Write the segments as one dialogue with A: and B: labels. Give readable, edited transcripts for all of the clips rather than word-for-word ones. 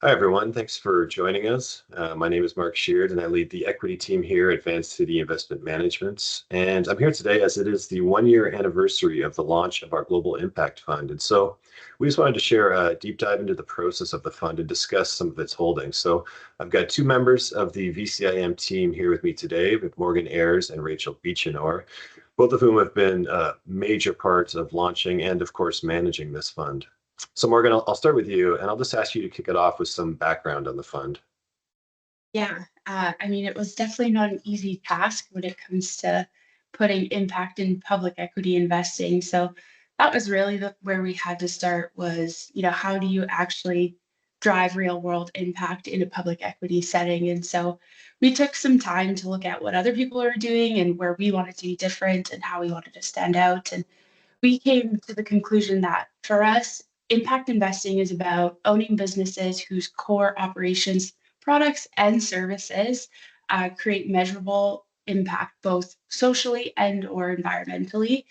A: Hi, everyone. Thanks for joining us. My name is Marc Sheard, and I lead the equity team here at Vancity Investment Management. And I'm here today as it is the 1 year anniversary of the launch of our Global Impact Fund. And so we just wanted to share a deep dive into the process of the fund and discuss some of its holdings. So I've got two members of the VCIM team here with me today, with Morgan Ayres and Rachel Beechinor, both of whom have been major parts of launching and, of course, managing this fund. So Morgan, I'll start with you, and I'll just ask you to kick it off with some background on the fund.
B: It was definitely not an easy task when it comes to putting impact in public equity investing. So that was really where we had to start was, how do you actually drive real world impact in a public equity setting? And so we took some time to look at what other people are doing and where we wanted to be different and how we wanted to stand out. And we came to the conclusion that for us, impact investing is about owning businesses whose core operations, products, and services create measurable impact both socially and or environmentally,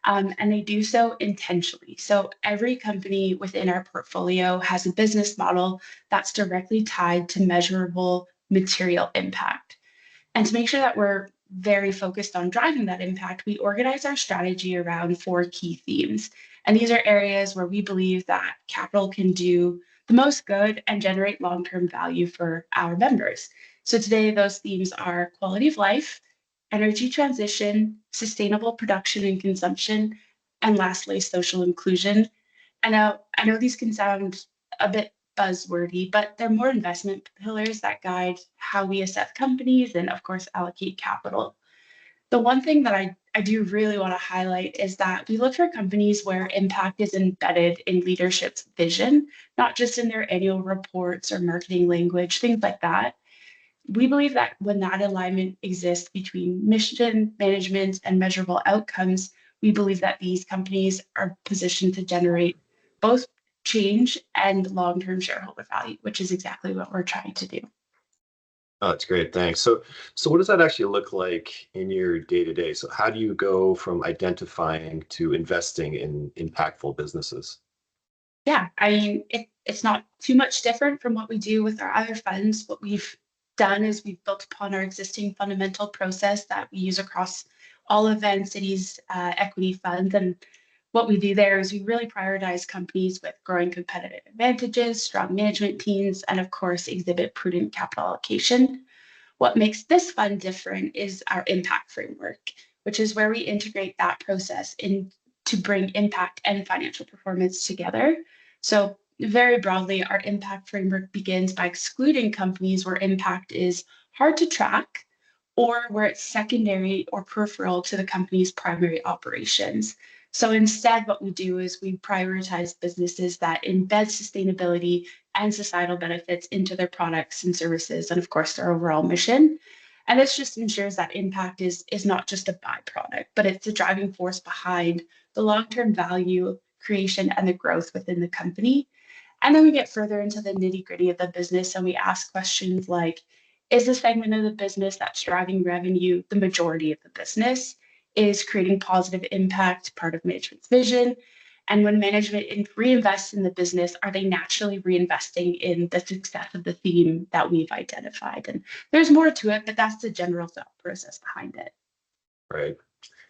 B: and they do so intentionally. So every company within our portfolio has a business model that's directly tied to measurable material impact. And to make sure that we're very focused on driving that impact, we organize our strategy around four key themes. And these are areas where we believe that capital can do the most good and generate long term value for our members. So today, those themes are quality of life, energy transition, sustainable production and consumption, and lastly, social inclusion. I know these can sound a bit buzzwordy, but they're more investment pillars that guide how we assess companies and, of course, allocate capital. The one thing that I do really want to highlight is that we look for companies where impact is embedded in leadership's vision, not just in their annual reports or marketing language, things like that. We believe that when that alignment exists between mission, management, and measurable outcomes, we believe that these companies are positioned to generate both change and long-term shareholder value, which is exactly what we're trying to do.
A: Oh, that's great. Thanks. So what does that actually look like in your day to day? So how do you go from identifying to investing in impactful businesses?
B: It's not too much different from what we do with our other funds. What we've done is we've built upon our existing fundamental process that we use across all of Vancity's equity funds. And what we do there is we really prioritize companies with growing competitive advantages, strong management teams, and of course, exhibit prudent capital allocation. What makes this fund different is our impact framework, which is where we integrate that process in to bring impact and financial performance together. So very broadly, our impact framework begins by excluding companies where impact is hard to track or where it's secondary or peripheral to the company's primary operations. So instead, what we do is we prioritize businesses that embed sustainability and societal benefits into their products and services, and of course, their overall mission. And this just ensures that impact is not just a byproduct, but it's the driving force behind the long-term value creation and the growth within the company. And then we get further into the nitty-gritty of the business and we ask questions like, is the segment of the business that's driving revenue the majority of the business? Is creating positive impact part of management's vision? And when management reinvests in the business, are they naturally reinvesting in the success of the theme that we've identified? And there's more to it, but that's the general thought process behind it.
A: Right.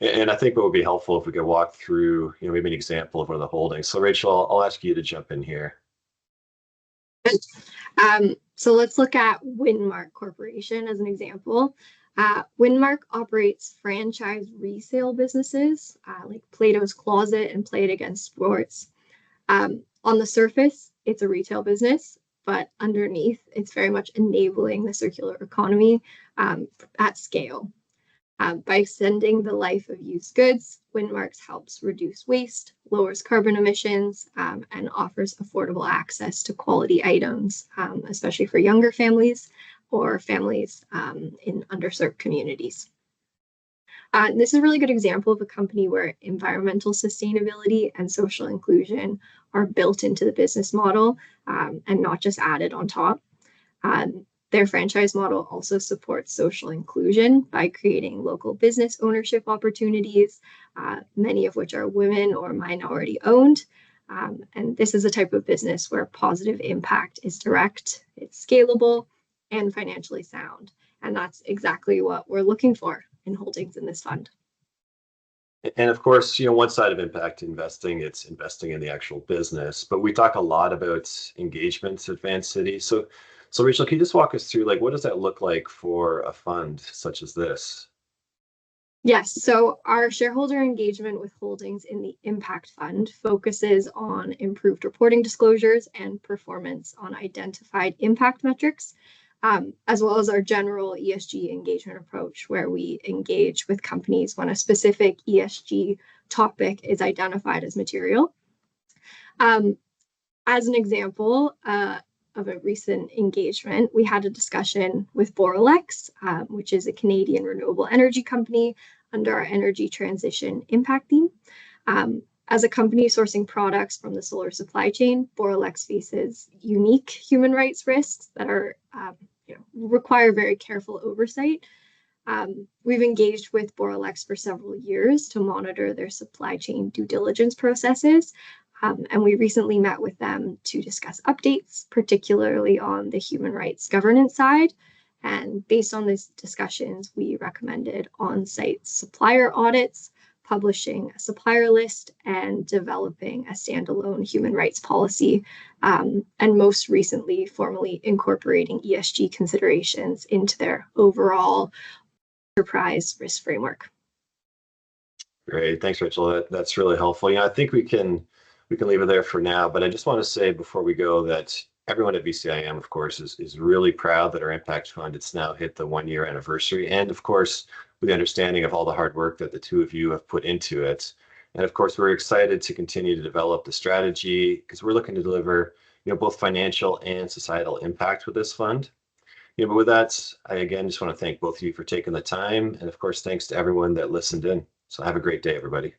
A: And I think what would be helpful if we could walk through, maybe an example of one of the holdings. So Rachel, I'll ask you to jump in here.
C: So let's look at Windmark Corporation as an example. Windmark operates franchise resale businesses like Plato's Closet and Play It Against Sports. On the surface, it's a retail business, but underneath, it's very much enabling the circular economy at scale. By extending the life of used goods, Windmarks helps reduce waste, lowers carbon emissions, and offers affordable access to quality items, especially for younger families or families in underserved communities. This is a really good example of a company where environmental sustainability and social inclusion are built into the business model and not just added on top. Their franchise model also supports social inclusion by creating local business ownership opportunities, many of which are women or minority owned, And this is a type of business where positive impact is direct, it's scalable, and financially sound. And that's exactly what we're looking for in holdings in this fund.
A: And of course, one side of impact investing, it's investing in the actual business, but we talk a lot about engagement at Vancity. So Rachel, can you just walk us through, like, what does that look like for a fund such as this?
C: Yes, so our shareholder engagement with holdings in the impact fund focuses on improved reporting disclosures and performance on identified impact metrics, as well as our general ESG engagement approach, where we engage with companies when a specific ESG topic is identified as material. As an example of a recent engagement, we had a discussion with Boralex, which is a Canadian renewable energy company under our energy transition impact theme. As a company sourcing products from the solar supply chain, Boralex faces unique human rights risks that are require very careful oversight. We've engaged with Boralex for several years to monitor their supply chain due diligence processes. And we recently met with them to discuss updates, particularly on the human rights governance side. And based on these discussions, we recommended on-site supplier audits, publishing a supplier list, and developing a standalone human rights policy, and most recently, formally incorporating ESG considerations into their overall enterprise risk framework.
A: Great, thanks, Rachel. That's really helpful. I think we can leave it there for now, but I just want to say before we go that everyone at VCIM, of course, is really proud that our impact fund, it's now hit the 1-year anniversary. And of course, with the understanding of all the hard work that the two of you have put into it. And of course, we're excited to continue to develop the strategy because we're looking to deliver, both financial and societal impact with this fund. But with that, I again just want to thank both of you for taking the time. And of course, thanks to everyone that listened in. So have a great day, everybody.